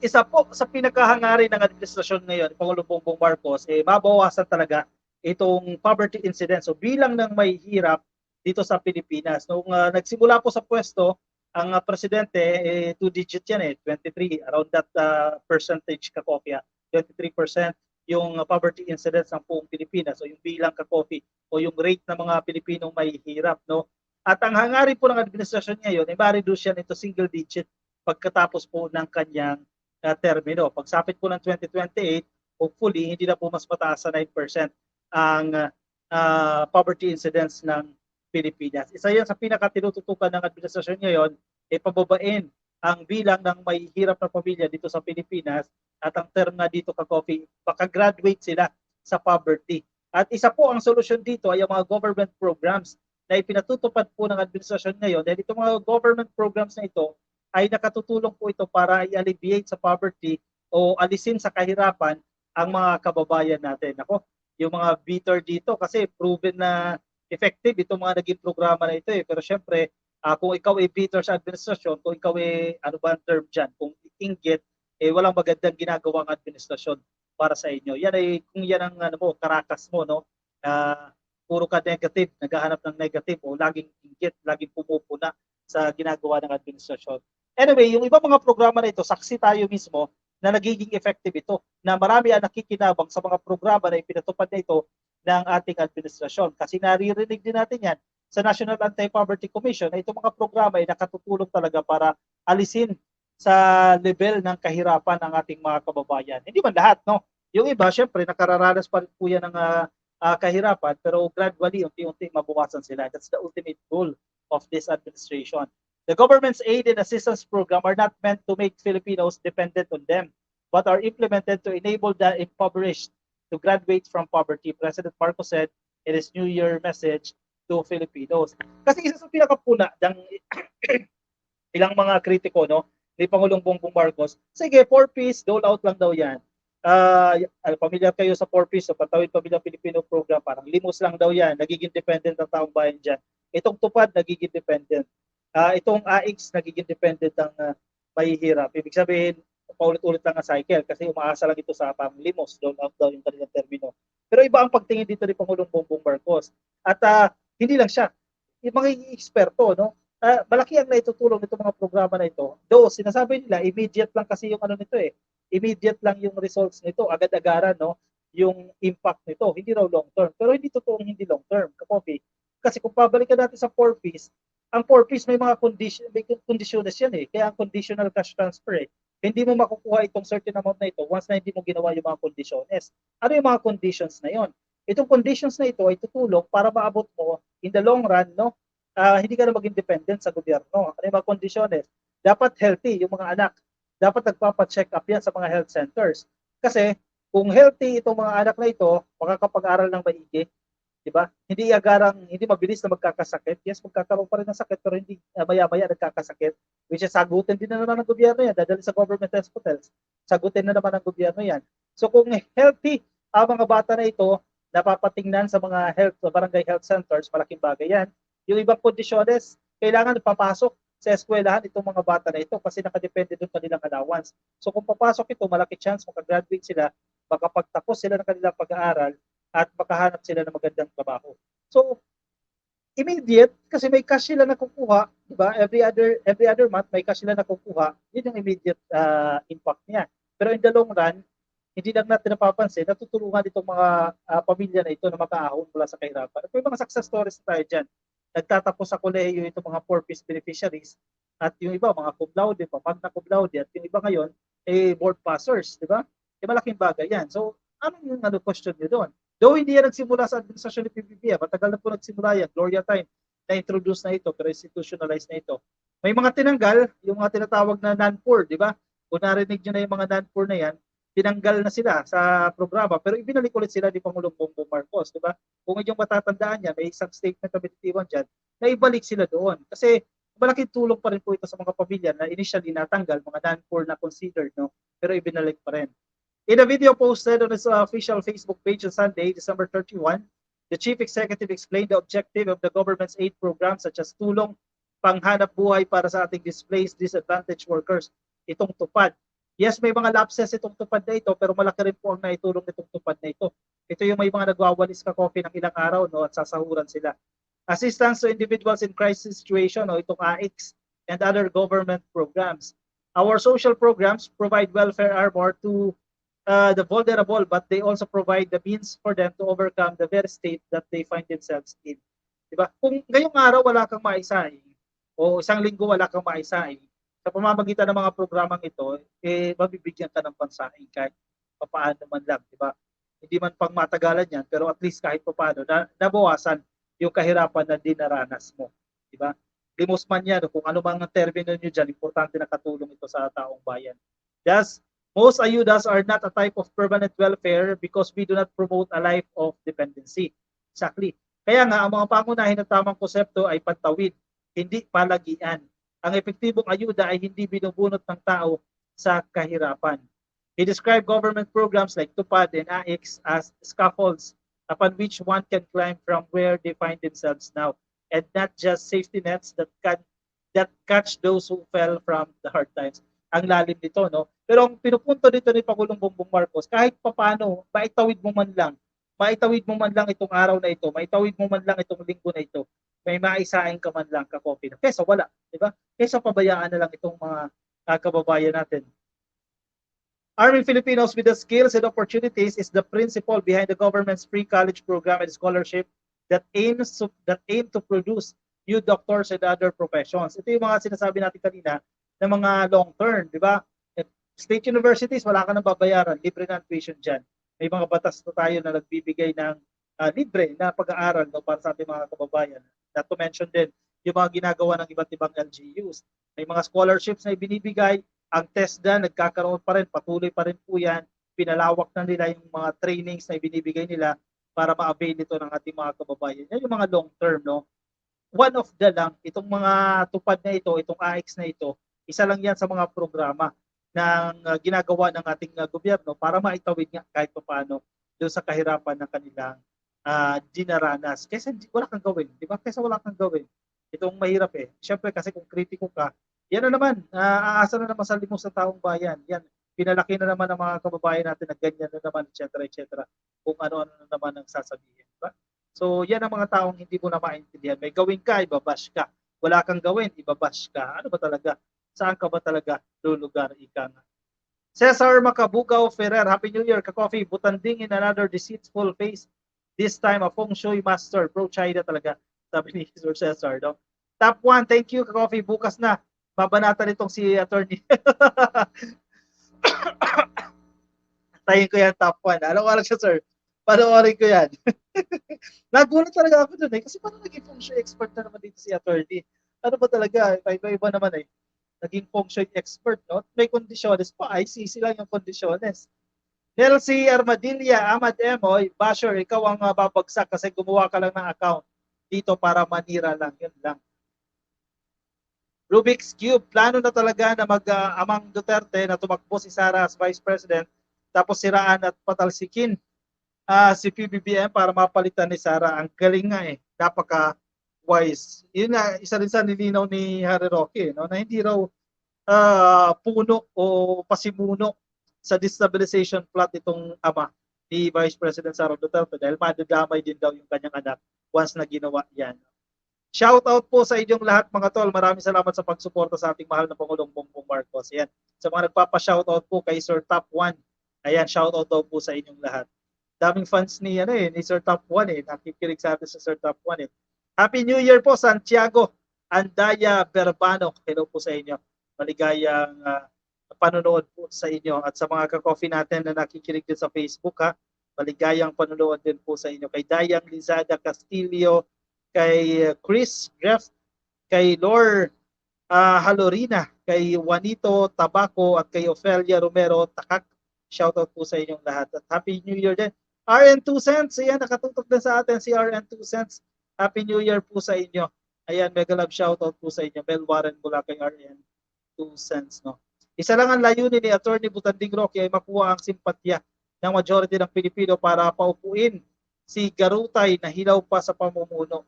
isa po sa pinakahangarin ng administrasyon ngayon, Pangulong Bongbong Marcos, mabawasan talaga itong poverty incidence. So bilang ng may hirap dito sa Pilipinas. Nung nagsimula po sa pwesto, ang presidente, two-digit yan 23, around that percentage kakopya, 23% yung poverty incidence ng buong Pilipinas. So yung bilang kakopy o yung rate ng mga Pilipinong may hirap. No? At ang hangarin po ng administrasyon ngayon ay ma-reduce yan into single digit pagkatapos po ng kanyang termino. Pagsapit po ng 2028, hopefully, hindi na po mas mataas sa 9% ang poverty incidence ng Pilipinas. Isa yan sa pinakatinututukan ng administrasyon ngayon, pababain ang bilang ng may hirap na pamilya dito sa Pilipinas at ang term nga dito ka-coffee, baka-graduate sila sa poverty. At isa po ang solusyon dito ay ang mga government programs na ipinatutupad po ng administrasyon ngayon. Dahil itong mga government programs na ito ay nakatutulong po ito para i-alleviate sa poverty o alisin sa kahirapan ang mga kababayan natin. Ako, yung mga bitter dito kasi proven na effective itong mga naging programa na ito Pero syempre, kung ikaw ay bitter sa administrasyon, kung ikaw ay ano ba ang term dyan, kung inggit, walang magandang ginagawang administrasyon para sa inyo. Yan ay kung yan ang ano mo, karakas mo, no? Puro ka negative, naghahanap ng negative o laging inggit, laging pumupuna sa ginagawa ng administrasyon. Anyway, yung ibang mga programa na ito, saksi tayo mismo na nagiging effective ito, na marami ang nakikinabang sa mga programa na ipinatupad na ito ng ating administrasyon. Kasi naririnig din natin yan sa National Anti-Poverty Commission na itong mga programa ay nakatutulong talaga para alisin sa level ng kahirapan ng ating mga kababayan. Hindi man lahat, no? Yung iba, syempre, nakararanas pa rin po yan ng kahirapan, pero gradually, unti-unti mabawasan sila. That's the ultimate goal of this administration. The government's aid and assistance program are not meant to make Filipinos dependent on them, but are implemented to enable the impoverished to graduate from poverty. President Marcos said in his New Year message to Filipinos. Kasi isa sa pinakapuna ng ilang mga kritiko ni Pangulong Bongbong Marcos, sige, 4-piece, dole out lang daw yan. Pamilyar kayo sa 4-piece, so Patawid Pamilya Pilipino program, parang limos lang daw yan, nagiging dependent ang taong bayan dyan. Itong tupad, nagiging dependent. Itong AX, nagiging dependent ang mahihirap. Ibig sabihin, paulit-ulit lang ang cycle kasi umaasa lang ito sa limos, dole out daw yung kanilang termino. Pero iba ang pagtingin dito ni Pangulong Bongbong Marcos. At hindi lang siya, yung mga eksperto, no? Malaki ang naitutulong nitong mga programa na ito. Though, sinasabi nila, immediate lang kasi yung ano nito Immediate lang yung results nito, agad-agaran, no? Yung impact nito, hindi raw long term. Pero hindi totoong hindi long term, kapopi. Kasi kung pabalikan natin sa 4-piece, ang 4-piece may mga conditions yan Kaya ang conditional cash transfer Hindi mo makukuha itong certain amount na ito once na hindi mo ginawa yung mga conditions. Ano yung mga conditions na yon? Itong conditions na ito ay tutulong para maabot mo in the long run, no? Hindi ka na maging dependent sa gobyerno. Ano yung mga conditions? Dapat healthy yung mga anak. Dapat nagpapa-check up yan sa mga health centers. Kasi kung healthy itong mga anak na ito, makakapag-aral ng maigi, di ba? Hindi mabilis na magkakasakit. Yes, magkakaroon pa rin ng sakit pero hindi maya-maya nagkakasakit. Which is sagutin din na naman ng gobyerno yan. Dadali sa government hospitals. Sagutin na naman ng gobyerno yan. So kung healthy ang mga bata na ito, napapatingnan sa mga barangay health centers, malaking bagay yan. Yung ibang kondisyones, kailangan papasok sa eskwelahan itong mga bata na ito kasi nakadepende doon kanilang allowance. So kung papasok ito, malaki chance makagraduate sila, makapagtapos sila ng kanilang pag-aaral at makahanap sila ng magandang trabaho. So immediate kasi may cash sila nakukuha, di ba? Every other month may cash sila nakukuha. Yun yung immediate impact niya. Pero in the long run, hindi lang natin napapansin, natutulungan itong mga pamilya na ito na makaahon mula sa kahirapan. At may mga success stories tayo dyan. Nagtatapos sa kolehiyo itong mga 4-piece beneficiaries at yung iba, mga cum laude, magna cum laude, at yung iba ngayon, board passers, di ba? Malaking bagay yan. So, ano yung question nyo doon? Though hindi yan nagsimula sa administrasyon ni PBBM, matagal na po nagsimula yan, Gloria time, na-introduce na ito, pero institutionalized na ito. May mga tinanggal, yung mga tinatawag na non-poor, di ba? Kung narinig nyo na yung mga non-poor na yan, tinanggal na sila sa programa pero ibinalik ulit sila ni Pangulong Bongbong Marcos, di ba? Kung inyong matatandaan niya, may isang statement na binitiwan dyan na ibalik sila doon. Kasi malaking tulong pa rin po ito sa mga pamilya na initially natanggal, mga non-poor na considered, no? Pero ibinalik pa rin. In a video posted on his official Facebook page on Sunday, December 31, the Chief Executive explained the objective of the government's aid program such as tulong panghanap buhay para sa ating displaced, disadvantaged workers. Itong tupad Yes, may mga lapses itong tupad na ito, pero malaki rin po ang naitulong nitong tupad na ito. Ito yung may mga nagwawalis ka coffee ng ilang araw, no, at sasahuran sila. Assistance to individuals in crisis situation, no, itong AICS and other government programs. Our social programs provide welfare armor to the vulnerable, but they also provide the means for them to overcome the very state that they find themselves in. Diba? Kung ngayong araw wala kang maisaing, o isang linggo wala kang maisaing, sa pamamagitan ng mga programang ito, mabibigyan ka ng pansaing kahit papaano man lang, diba? Hindi man pang matagalan yan, pero at least kahit papaano, nabawasan yung kahirapan na dinaranas mo, diba? Limos man yan, kung ano mang termino nyo dyan, importante na katulong ito sa taong bayan. Thus, most ayudas are not a type of permanent welfare because we do not promote a life of dependency. Exactly. Kaya nga, ang mga pangunahin ng tamang konsepto ay pantawid, hindi palagian. Ang epektibong ayuda ay hindi binubunot ng tao sa kahirapan. He described government programs like TUPAD and AICS as scaffolds upon which one can climb from where they find themselves now, and not just safety nets that catch those who fell from the hard times. Ang lalim nito, no? Pero ang pinupunto dito ni Pangulong Bongbong Marcos, kahit papaano, maitawid mo man lang itong araw na ito, maitawid mo man lang itong linggo na ito, may maisaing ka man lang ka-coffee na. Kesa wala, di ba? Kesa pabayaan na lang itong mga kababayan natin. Arming Filipinos with the skills and opportunities is the principle behind the government's free college program and scholarship that aim to produce new doctors and other professions. Ito yung mga sinasabi natin kanina na mga long term, di ba? State universities, wala ka nang babayaran, libre na tuition dyan. May mga batas na tayo na nagbibigay ng libre na pag-aaral, no, para sa ating mga kababayan. Not to mention din yung mga ginagawa ng iba't ibang LGUs. May mga scholarships na ibinibigay, ang TESDA nagkakaroon pa rin, patuloy pa rin po yan. Pinalawak na nila yung mga trainings na ibinibigay nila para ma-avail ito ng ating mga kababayan. Yan yung mga long term, no? One of the lang, itong mga tupad na ito, itong AICS na ito, isa lang yan sa mga programa ng ginagawa ng ating gobyerno para maitawid nga kahit paano doon sa kahirapan ng kanilang dinaranas. Kasi wala kang gawin, di ba? Kasi wala kang gawin. Itong mahirap eh. Siyempre kasi kung kritiko ka, yan na naman, aasa na naman sa limos sa taong bayan. Yan, pinalaki na naman ng mga kababayan natin na ganyan na naman, etc. Kung ano-ano na naman ang sasabihin. Diba? So, yan ang mga taong hindi mo na maintindihan. May gawin ka, ibabash ka. Wala kang gawin, ibabash ka. Ano ba talaga? Saan ka ba talaga lulugar? Ika nga. Cesar Macabugaw Ferrer, Happy New Year, ka-coffee. Butanding in another deceitful face. This time, a feng shui master. Pro-China talaga. Sabi ni Sir Cesar. No? Top 1, thank you, ka-coffee. Bukas na. Babanatan itong si attorney. Tayin ko yan, top 1. Ano ko siya, sir? Panoorin ko yan. Nagulat talaga ako dun eh. Kasi parang naging feng shui expert na naman dito si attorney. Ano ba talaga? Iba-iba naman eh. Naging feng shui expert, no? May kondisyones pa. ICC lang yung kondisyones. Nelsie Armadilla, Ahmad Emoy, Basher, ikaw ang babagsak kasi gumawa ka lang ng account dito para manira lang. Yun lang. Rubik's Cube, plano na talaga na mag-amang Duterte na tumakbo si Sara as Vice President tapos siraan at patalsikin si PBBM para mapalitan ni Sara. Ang galing nga eh, napaka-wise. Yun na, isa rin sa nilinaw ni Harry Roque, no? Na hindi raw puno o pasimuno sa destabilization plot itong ama ni Vice President Sara Duterte dahil madadamay din daw yung kanyang anak once na ginawa yan. Shout out po sa inyong lahat mga tol. Maraming salamat sa pagsuporta sa ating mahal na Pangulong Bongbong Marcos. Ayan. Sa mga nagpapa-shoutout po kay Sir Top 1. Ayan, shoutout daw po sa inyong lahat. Daming fans ni Sir Top 1 eh. Nakikinig sa atin sa Sir Top 1 eh. Happy New Year po Santiago Andaya Berbano. Hello po sa inyo. Maligayang panonood po sa inyo at sa mga ka-coffee natin na nakikinig din sa Facebook ha. Maligayang panonood din po sa inyo. Kay Dayang Lizada Castillo, kay Chris Jeff, kay Lor Halorina, kay Juanito Tabaco at kay Ofelia Romero Takak. Shoutout po sa inyong lahat at Happy New Year din. RN 2 cents, ayan, nakatutok din sa atin si RN 2 cents. Happy New Year po sa inyo. Ayan, mega love shoutout po sa inyo. Mel Warren mula kay RN 2 cents. No? Isa lang ang layunin ni Attorney Butanding Roque ay makuha ang simpatya ng majority ng Pilipino para paupuin si Garutay na hilaw pa sa pamumuno.